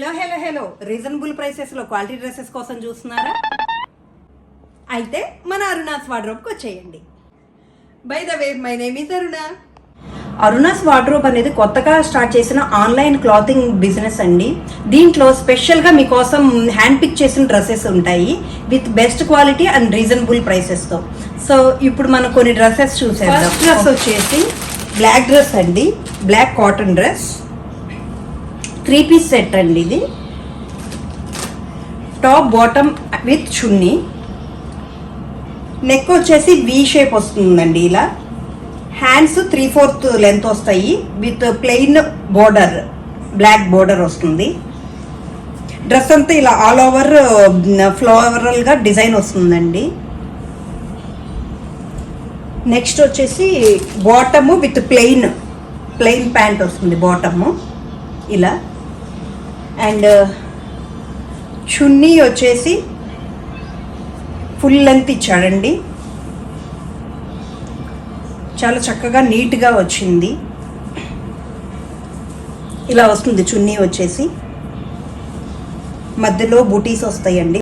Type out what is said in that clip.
Hello reasonable prices లో quality dresses కోసం చూస్తున్నారా? అయితే మన అరుణాస్ వార్డ్రోబ్కి వచ్చేయండి. By the way, my name is Aruna. Aruna's wardrobe అనేది కొత్తగా స్టార్ట్ చేసిన ఆన్లైన్ క్లాతింగ్ బిజినెస్ అండి. దీంట్లో స్పెషల్గా మీకోసం హ్యాండ్ పిక్ చేసిన డ్రెస్సెస్ ఉంటాయి with best quality and reasonable ప్రైసెస్తో. సో ఇప్పుడు మనం కొన్ని డ్రెస్సెస్ చూసేద్దాం. ఫస్ట్ డ్రెస్ వచ్చేసి బ్లాక్ డ్రెస్ అండి, black cotton dress, 3 piece set అండి. ఇది top bottom with chunni, neck వచ్చేసి వి షేప్ వస్తుందండి. ఇలా హ్యాండ్స్ 3/4 లెంత్ వస్తాయి with plain border, black border వస్తుంది. డ్రెస్ అంతా ఇలా ఆల్ ఓవర్ ఫ్లోరల్గా డిజైన్ వస్తుందండి. నెక్స్ట్ వచ్చేసి బాటము విత్ ప్లెయిన్ ప్యాంట్ వస్తుంది బాటము ఇలా. అండ్ చున్నీ వచ్చేసి ఫుల్ లెంత్ ఇచ్చాడండి, చాలా చక్కగా నీట్గా వచ్చింది. ఇలా వస్తుంది చున్నీ వచ్చేసి, మధ్యలో బూటీస్ వస్తాయండి.